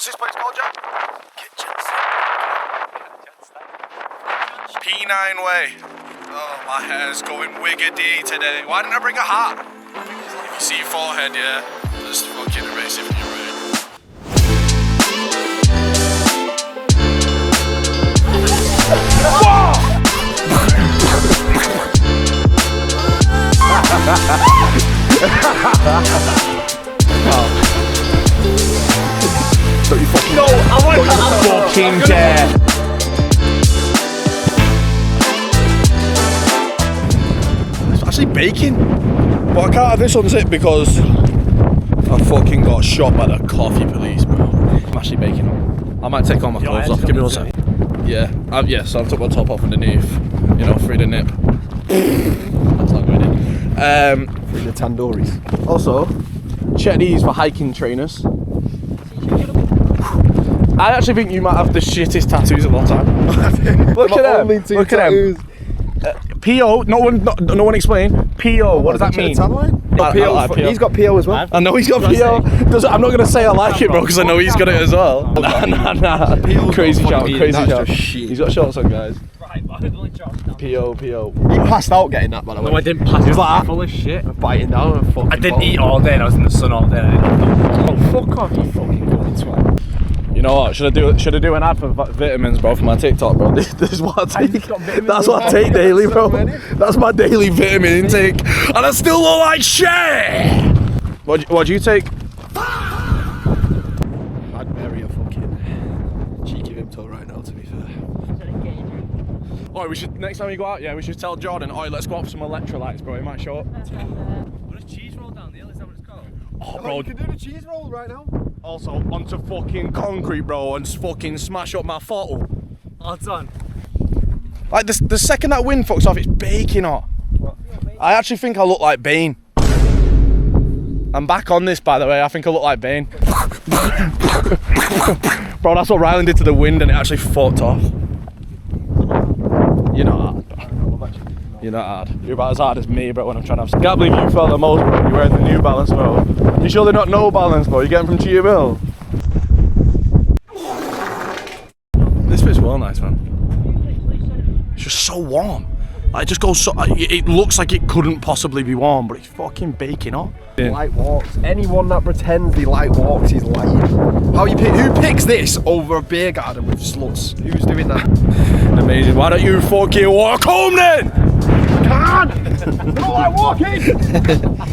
What's this place called, Jack? Kitchen Sink. P9 Way. Oh, my hair's going wiggity today. Why didn't I bring a hat? If you see your forehead, yeah, just fucking erase it from your brain. Don't you fucking no, I want to fucking dare. It's actually baking. But I can't have this unzip because I fucking got shot by the coffee police, bro. I'm actually baking up. I might take all my clothes off. Give me 1 sec. Yeah, so I've took my top off underneath, you know, free the nip. That's not good. Free the tandoori's. Also, check these for hiking trainers. I actually think you might have the shittest tattoos of all time. Look at them. Look at them. PO. No one explain. PO. What does that mean? He's got PO as well. I know he's got PO. I'm not gonna say I like it, bro, because I know he's got it as well. Nah. Crazy shout. He's got shorts on, guys. PO. He passed out getting that, by the way. No, I didn't pass. He was like full of shit. Biting down and fucking. I didn't eat all day and I was in the sun all day. Oh, fuck off, you fucking going twat. You know what? Should I do an ad for vitamins, bro, for my TikTok, bro? This is what I take. That's what I take daily, bro. That's my daily vitamin intake, and I still look like shit. What do you take? I'd bury a fucking cheeky Vimto right now, to be fair. Oh, we should next time we go out, yeah, we should tell Jordan, oh, let's go off some electrolytes, bro. He might show up. What is cheese roll down the hill? Is that what it's called? Oh, bro. You can do the cheese roll right now. Also, onto fucking concrete, bro, and fucking smash up my photo. Oh, it's on. Like, the second that wind fucks off, it's baking hot. I actually think I look like Bane. I'm back on this, by the way. I think I look like Bane. Bro, that's what Rylan did to the wind, and it actually fucked off. You're not hard, bro. You're not hard. You're about as hard as me, bro, when I'm trying to have... Can't believe you felt the most, bro. You're wearing the New Balance, bro. You sure they're not No Balance, bro? You're getting from Chia Mill. This bit's well nice, man. It's just so warm. Like, it just goes so... It looks like it couldn't possibly be warm, but it's fucking baking hot. Light walks. Anyone that pretends they light walks is lying. Who picks this over a beer garden with sluts? Who's doing that? Amazing. Why don't you fucking walk home then? I don't like walking!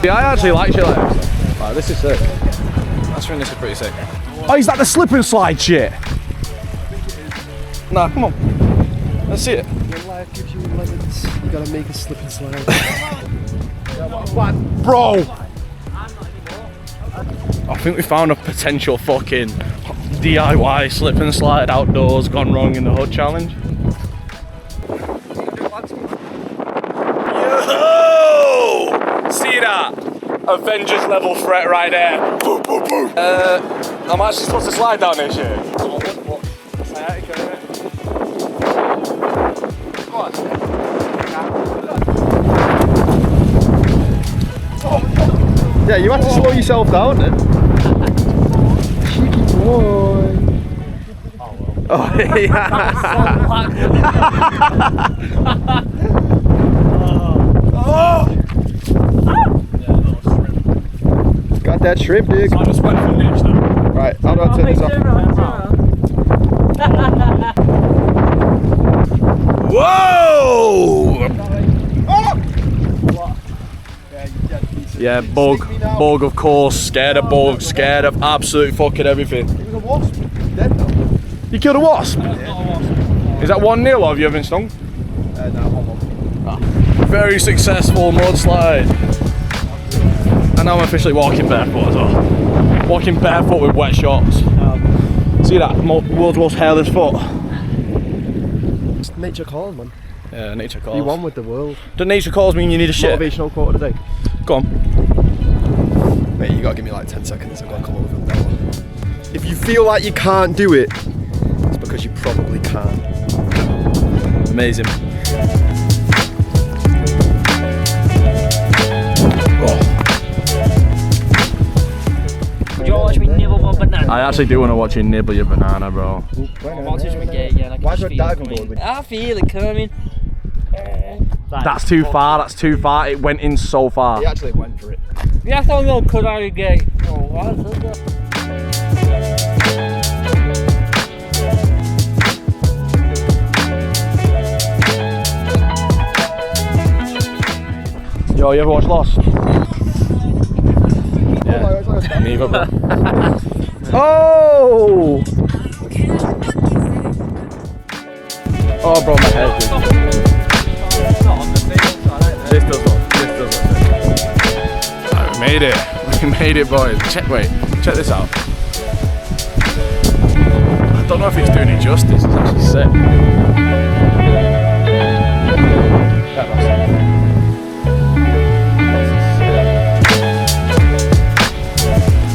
Yeah, I actually like shit like this. Right, this is sick. I think this is pretty sick. Oh, is that the slip and slide shit? Nah, come on. Let's see it. When life gives you lemons, you gotta make a slip and slide. Bro! I think we found a potential fucking DIY slip and slide outdoors gone wrong in the hood challenge. Yo! See that? Avengers level threat right there. Boom, boom, boom. I'm actually supposed to slide down this shit. Go on. Yeah, you have to slow yourself down then. Cheeky boy. Oh, yeah. Got that shrimp, dude. I just went for niche now. Right, how do I turn this off? Whoa! Yeah, bug of course, scared of bugs, scared of absolute fucking everything. It was a wasp. Dead now. You killed a wasp? Yeah. Is that 1-0 or have you ever been stung? No, 1-1. Very successful mudslide. And now I'm officially walking barefoot as well. Walking barefoot with wet shorts. See that? World's most hairless foot. It's nature calling, man. Yeah, nature calls. Be one with the world. Does nature calls mean you need a shit? Motivational quote of the day. Go on. Mate, you gotta give me like 10 seconds. I've gotta come up with a better one. If you feel like you can't do it, it's because you probably can't. Amazing. George, we never banana. I actually do want to watch you nibble your banana, bro. I'll teach me gay again. Why is there a diving board with? I feel it coming. That's too far, that's too far. It went in so far. He actually went for it. Yeah, I thought no, could I gay? Oh, what is that? Yo, you ever watch Lost? Yeah. Neither, bro. Oh! Oh, bro, my head. This does look. Alright, we made it. We made it, boys. Check this out. I don't know if it's doing it justice. It's actually sick.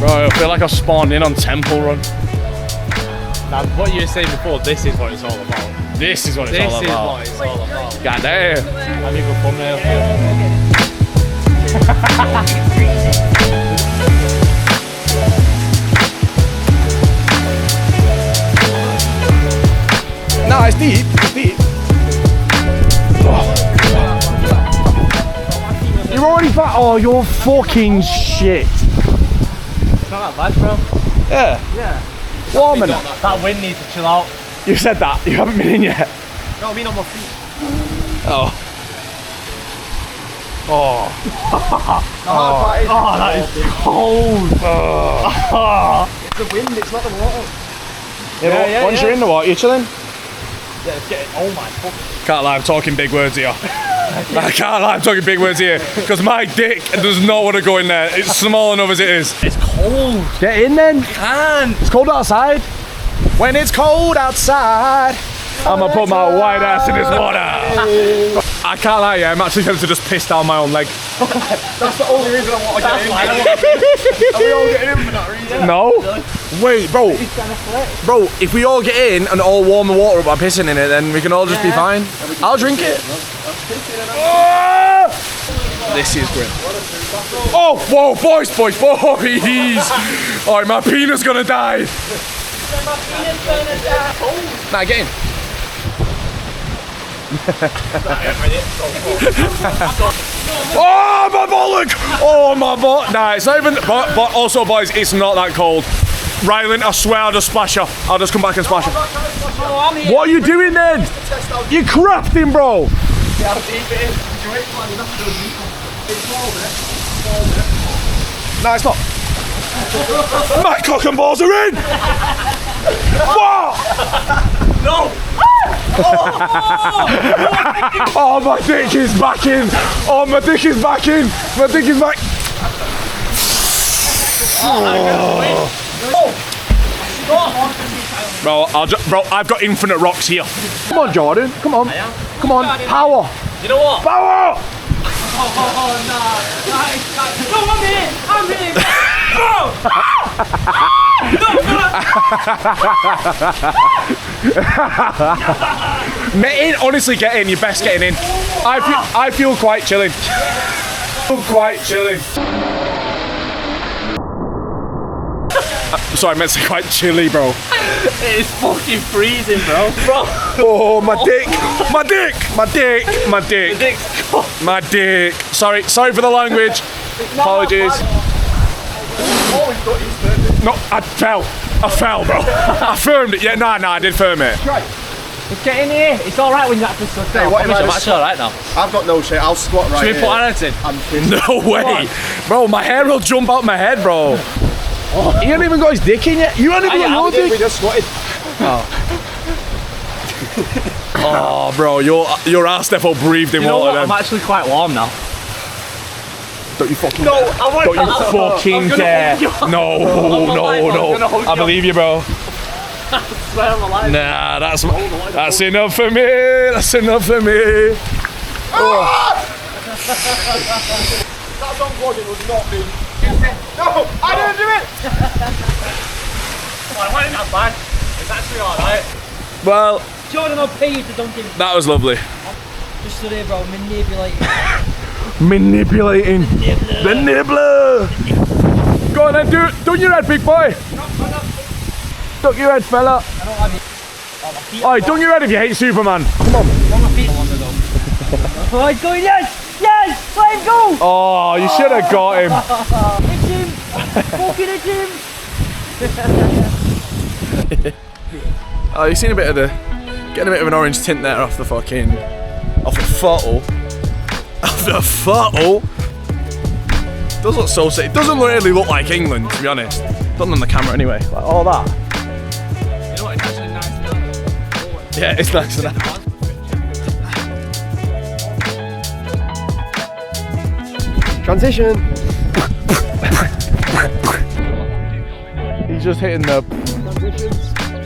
Bro, I feel like I've spawned in on Temple Run. Now, what you were saying before, this is what it's all about. This is what it's all about. This is what it's all about. God damn. Have you got thumbnail? Nah, it's deep. It's deep. Oh. You're already back. Oh, you're fucking shit. It's not that bad, bro. Yeah. Yeah. Warm enough. That wind needs to chill out. You said that. You haven't been in yet. No, I mean on my feet. Oh. Oh. Oh, that is cold. It's the wind, it's not the water. Yeah, once you're in the water, you're chilling. Yeah, it's getting, oh my fucking. Can't lie, I'm talking big words here. I can't lie, I'm talking big words here. Because my dick does not want to go in there. It's small enough as it is. It's cold. Get in then. Can't. It's cold outside. When it's cold outside, I'm gonna put my white ass in this water. I can't lie, yeah, I'm actually tempted to just piss down my own leg. That's the only reason I want to get in. Are we all getting in for that reason? No. Wait, bro. Bro, if we all get in and all warm the water up by pissing in it, then we can all just be fine. I'll drink it. This is grim. Oh, whoa, boys. Alright, my penis gonna die. Nah, get in. Oh, my bollock! Oh, my bollock. Nah, it's not even. But also, boys, it's not that cold. Rylan, I swear I'll just splash her. I'll just come back and splash her. What are you doing then? You're crafting, bro. No, it's not. My cock and balls are in! What? No! Oh, my dick is back in! Oh, my dick is back in! My dick is back. Bro, bro, I've got infinite rocks here. Come on, Jordan. Come on. Come on. Power. You know what? Power! Oh, no. No, I'm here. Get in, honestly, get in. You're best getting in. I feel quite chilling. Sorry, I meant to say quite chilly, bro. It's fucking freezing, bro. Oh, my dick. My dick. Sorry for the language. Apologies. No, I fell, bro. I firmed it. Yeah, no, I did firm it. Just get in here. It's alright when you have to suck. Hey, what am I? I'm actually alright now. I've got no shit. I'll squat right Should we here. put our hands in? No way. Bro, my hair will jump out my head, bro. He ain't even got his dick in yet. You ain't even got your dick. We just squatted. Oh, bro, your ass defo breathed in You know water what? then. I'm actually quite warm now. Don't you fucking No, dare. I want Don't you fucking dare. No. I believe you, bro. Swear I'm alive. Nah, that's enough for me. That's enough for me. That dog wadding was not me. No, I didn't do it. Well, it wasn't that bad. It's actually alright. Well, Jordan, I'll pay you to dunk in. that was lovely. Just stood here, bro, Manipulating. The nibbler. Go on then, do your head, big boy. manipulating. Duck your head, fella. Alright, duck your head if you hate Superman. Come on. Oh, he's going, yes! Yes! Let him go! Oh, you should have got him. It's him! Fucking it's him! Oh, you've seen a bit of the, getting a bit of an orange tint there off the fucking, off the photo. Off the photo. Does look so sick. It doesn't really look like England, to be honest. Done on the camera anyway. Like all that. You know what? It's actually nice now. Yeah, it's nice enough. Transition. He's just hitting the.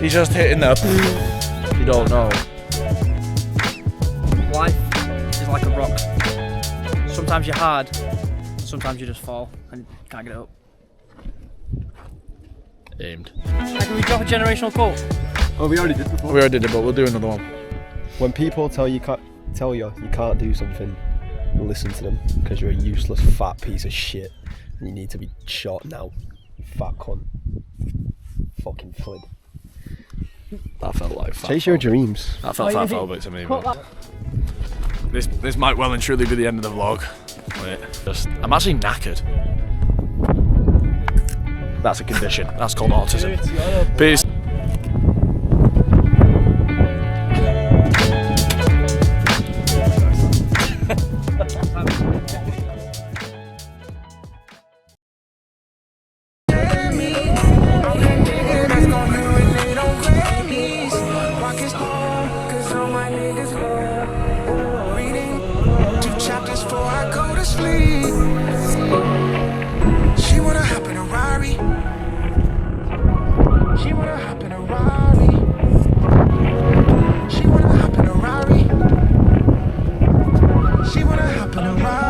He's just hitting the. You don't know. Life is like a rock. Sometimes you're hard, sometimes you just fall and can't get up. Aimed. Can we drop a generational quote? Oh, we already did before. We already did it, but we'll do another one. When people tell you you can't do something, listen to them, because you're a useless fat piece of shit and you need to be shot now. You fat cunt. Fucking flid. That felt like fat. Chase your dreams. That felt fat phobic to me, man. This might well and truly be the end of the vlog. Wait, I'm actually knackered. That's a condition. That's called autism. Peace. She wanna hop in a ride.